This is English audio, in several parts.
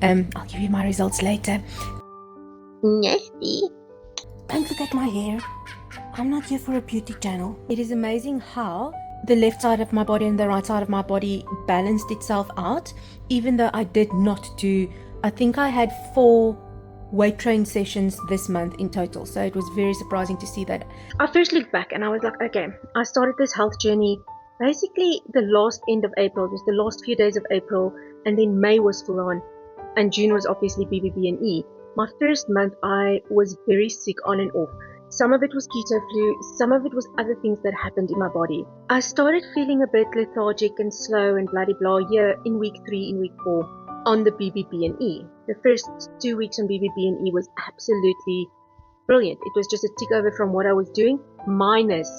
I'll give you my results later. Nasty. Don't look at my hair. I'm not here for a beauty channel. It is amazing how the left side of my body and the right side of my body balanced itself out, even though I did not do, I think I had 4 weight train sessions this month in total. So it was very surprising to see that. I first looked back and I was like, okay, I started this health journey basically the last end of April, just the last few days of April, and then May was full on, and June was obviously BBB and E. My first month I was very sick on and off. Some of it was keto flu, some of it was other things that happened in my body. I started feeling a bit lethargic and slow and bloody blah here in week 3, in week 4 on the BBB and E. The first 2 weeks on BBB and E was absolutely brilliant. It was just a tick over from what I was doing, minus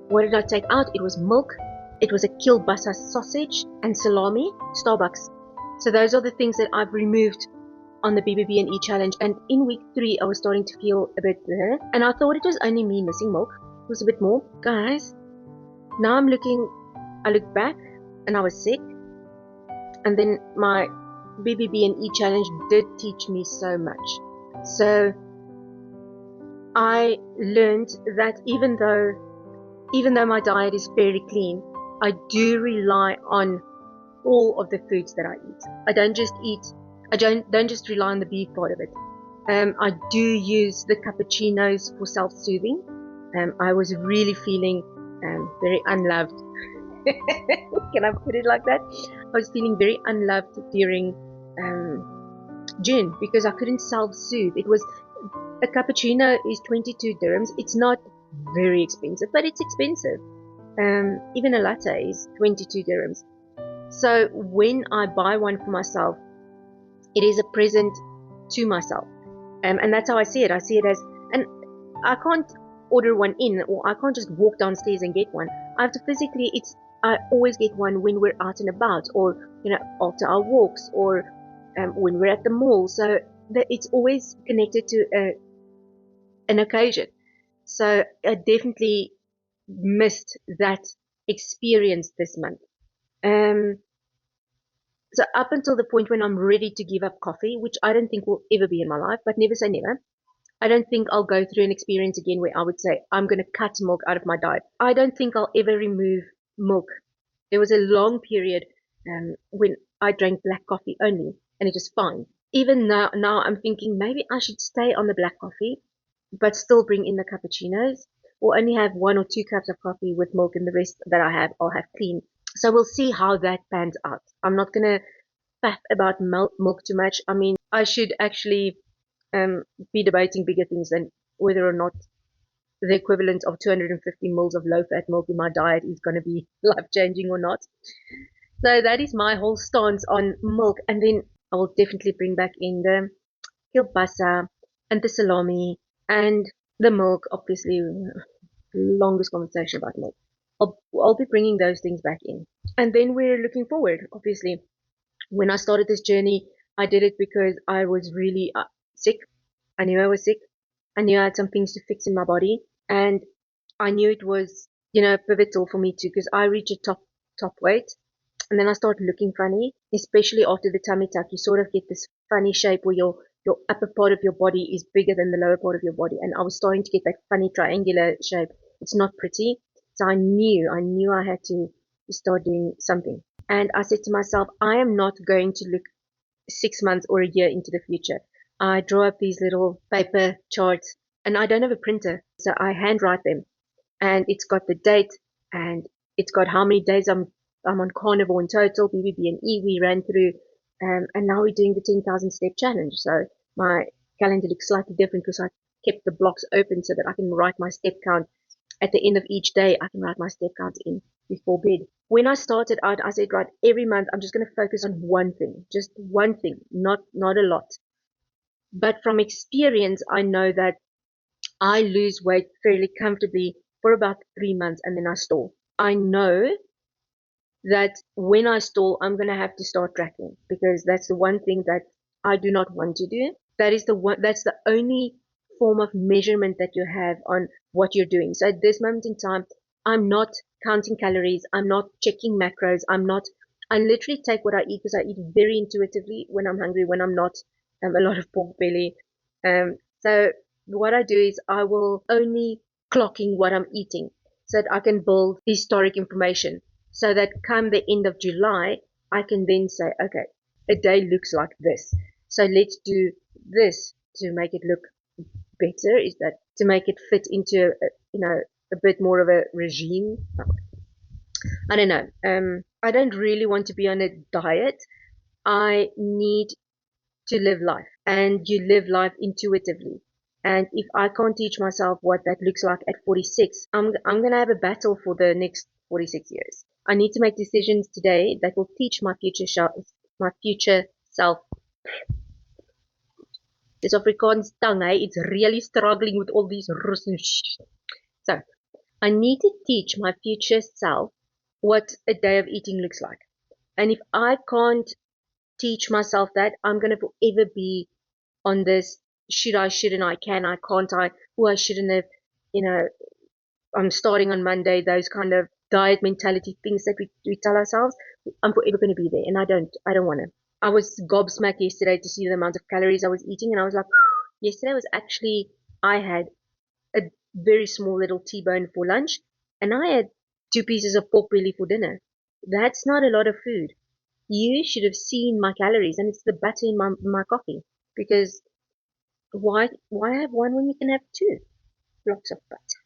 what did I take out? It was milk, it was a kielbasa sausage and salami, Starbucks. So those are the things that I've removed on the BBB and E challenge. And in week 3, I was starting to feel a bit there. And I thought it was only me missing milk. It was a bit more. Guys, now I look back and I was sick. And then my BBB and E challenge did teach me so much. So I learned that even though my diet is fairly clean, I do rely on all of the foods that I eat. I don't just rely on the beef part of it. I do use the cappuccinos for self-soothing. I was really feeling very unloved. Can I put it like that? I was feeling very unloved during June because I couldn't self-soothe. It was, a cappuccino is 22 dirhams. It's not very expensive, but it's expensive. Even a latte is 22 dirhams. So when I buy one for myself, it is a present to myself. And that's how I see it. I see it as, and I can't order one in, or I can't just walk downstairs and get one. I have to physically, I always get one when we're out and about, or, after our walks, or when we're at the mall. So it's always connected to an occasion. So I definitely missed that experience this month. So up until the point when I'm ready to give up coffee, which I don't think will ever be in my life, but never say never. I don't think I'll go through an experience again where I would say, I'm going to cut milk out of my diet. I don't think I'll ever remove milk. There was a long period when I drank black coffee only, and it was fine. Even now I'm thinking maybe I should stay on the black coffee, but still bring in the cappuccinos, or only have 1 or 2 cups of coffee with milk, and the rest that I'll have clean. So we'll see how that pans out. I'm not going to faff about milk too much. I mean, I should actually be debating bigger things than whether or not the equivalent of 250 mils of low-fat milk in my diet is going to be life-changing or not. So that is my whole stance on milk. And then I will definitely bring back in the kielbasa and the salami and the milk, obviously. Longest conversation about milk. I'll be bringing those things back in. And then we're looking forward, obviously. When I started this journey, I did it because I was really sick. I knew I was sick. I knew I had some things to fix in my body. And I knew it was, pivotal for me too, because I reached a top weight. And then I started looking funny, especially after the tummy tuck. You sort of get this funny shape where your upper part of your body is bigger than the lower part of your body. And I was starting to get that funny triangular shape. It's not pretty. So I knew I had to start doing something. And I said to myself, I am not going to look 6 months or a year into the future. I draw up these little paper charts, and I don't have a printer, so I handwrite them. And it's got the date, and it's got how many days I'm on carnivore in total. BBB and E we ran through, and now we're doing the 10,000 step challenge. So my calendar looks slightly different because I kept the blocks open so that I can write my step count at the end of each day. I can write my step count in before bed. When I started out, I said, right, every month I'm just going to focus on one thing, just one thing, not a lot. But from experience, I know that I lose weight fairly comfortably for about 3 months and then I stall. I know that when I stall, I'm going to have to start tracking, because that's the one thing that I do not want to do. That's the only form of measurement that you have on what you're doing. So at this moment in time, I'm not counting calories. I'm not checking macros. I'm not I literally take what I eat because I eat very intuitively when I'm hungry, when I'm not, a lot of pork belly. So what I do is I will only clocking what I'm eating so that I can build historic information so that come the end of July, I can then say, okay, a day looks like this. So let's do this to make it look better. Is that to make it fit into, a bit more of a regime? I don't know. I don't really want to be on a diet. I need to live life, and you live life intuitively. And if I can't teach myself what that looks like at 46, I'm gonna have a battle for the next 46 years. I need to make decisions today that will teach my future self. This Afrikaans tongue, hey, it's really struggling with all these Russian So I need to teach my future self what a day of eating looks like. And if I can't teach myself that, I'm going to forever be on this should I, shouldn't I, can I, can't I, I shouldn't have, you know, I'm starting on Monday, those kind of diet mentality things that we tell ourselves. I'm forever going to be there, and I don't want to. I was gobsmacked yesterday to see the amount of calories I was eating, and I was like, yesterday was actually, I had a very small little T-bone for lunch, and I had 2 pieces of pork belly for dinner. That's not a lot of food. You should have seen my calories, and it's the butter in my coffee. Because why have one when you can have 2 blocks of butter?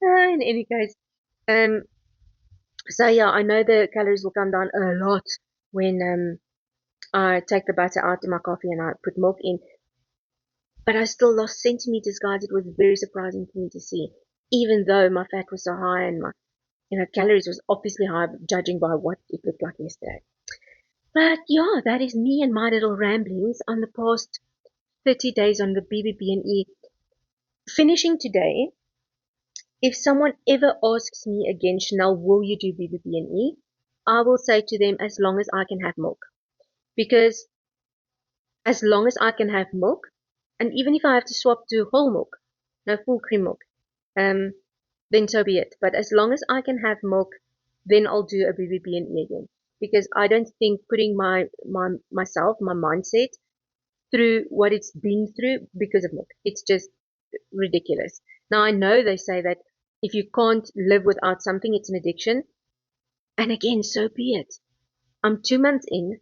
In any case, um, so yeah, I know the calories will come down a lot when I take the butter out of my coffee and I put milk in. But I still lost centimeters, guys. It was very surprising for me to see, even though my fat was so high and my calories was obviously high, judging by what it looked like yesterday. But yeah, that is me and my little ramblings on the past 30 days on the BBB&E. Finishing today, if someone ever asks me again, Chanel, will you do BBB&E? I will say to them, as long as I can have milk. Because as long as I can have milk, and even if I have to swap to whole milk, no full cream milk, then so be it. But as long as I can have milk, then I'll do a BBB&E again. Because I don't think putting myself, my mindset, through what it's been through because of milk. It's just ridiculous. Now I know they say that if you can't live without something, it's an addiction. And again, so be it. I'm 2 months in.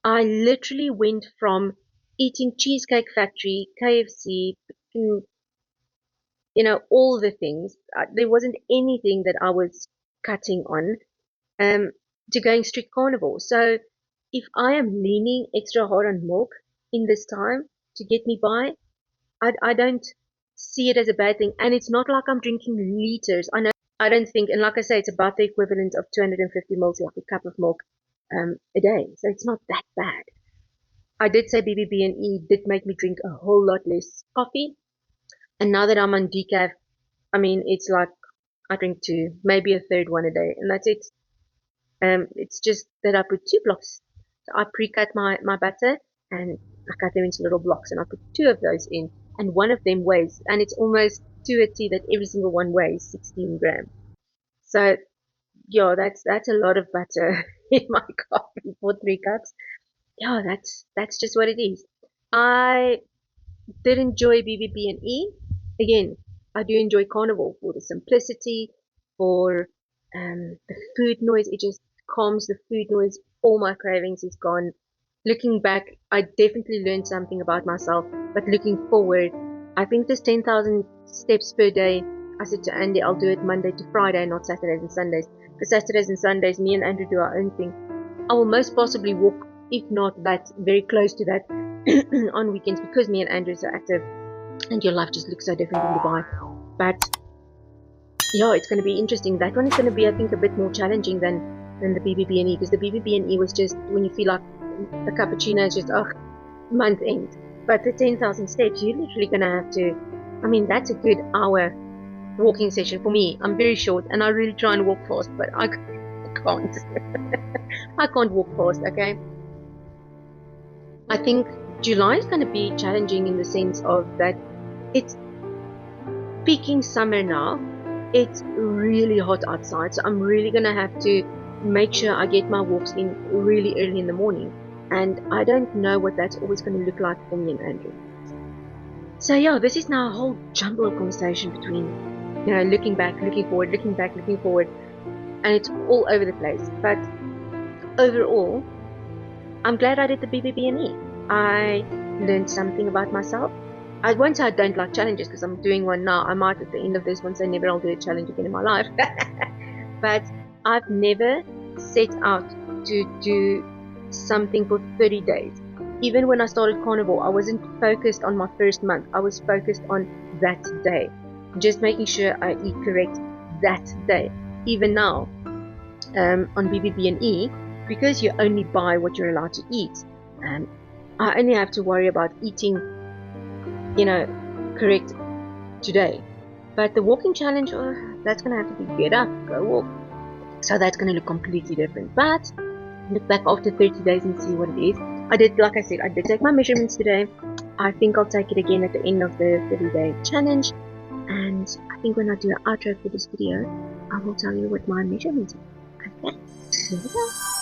I literally went from eating Cheesecake Factory, KFC, all the things. There wasn't anything that I was cutting on, to going strict carnivore. So if I am leaning extra hard on milk in this time to get me by, I don't see it as a bad thing. And it's not like I'm drinking liters. I don't think, and like I say, it's about the equivalent of 250 mils, like a cup of milk, a day. So it's not that bad. I did say BBB&E did make me drink a whole lot less coffee. And now that I'm on decaf, I mean, it's like I drink 2, maybe a third one a day, and that's it. It's just that I put 2 blocks. So I pre-cut my butter and I cut them into little blocks, and I put 2 of those in, and one of them weighs, and it's almost to a T that every single one weighs 16 grams. So yeah, that's a lot of butter in my coffee for 3 cups. Yeah, that's just what it is. I did enjoy BBB&E. Again, I do enjoy Carnival for the simplicity, for the food noise. It just calms the food noise. All my cravings is gone. Looking back, I definitely learned something about myself. But looking forward, I think this 10,000 steps per day, I said to Andy, I'll do it Monday to Friday, not Saturdays and Sundays. Because Saturdays and Sundays, me and Andrew do our own thing. I will most possibly walk, if not that, very close to that on weekends, because me and Andrew are so active, and your life just looks so different in Dubai. But yeah, it's going to be interesting. That one is going to be, I think, a bit more challenging than the BBB&E, because the BBB&E was just when you feel like a cappuccino is just month end. But the 10,000 steps, you're literally going to have to. I mean, that's a good hour walking session for me. I'm very short, and I really try and walk fast, but I can't. I can't walk fast. Okay. I think July is going to be challenging in the sense of that it's peaking summer now. It's really hot outside, so I'm really going to have to make sure I get my walks in really early in the morning. And I don't know what that's always going to look like for me and Andrew. So yeah, this is now a whole jumble of conversation between, looking back, looking forward, looking back, looking forward, and it's all over the place. But overall, I'm glad I did the BBB&E. I learned something about myself. I won't say I don't like challenges because I'm doing one now. I might at the end of this one say never I'll do a challenge again in my life. But I've never set out to do something for 30 days. Even when I started carnivore, I wasn't focused on my first month. I was focused on that day. Just making sure I eat correct that day. Even now, on BBB&E, because you only buy what you're allowed to eat, I only have to worry about eating, correct today. But the walking challenge, that's going to have to be get up, go walk. So that's going to look completely different. But look back after 30 days and see what it is. Like I said, I did take my measurements today. I think I'll take it again at the end of the 30-day challenge. And I think when I do an outro for this video, I will tell you what my measurements are. Okay, here we go.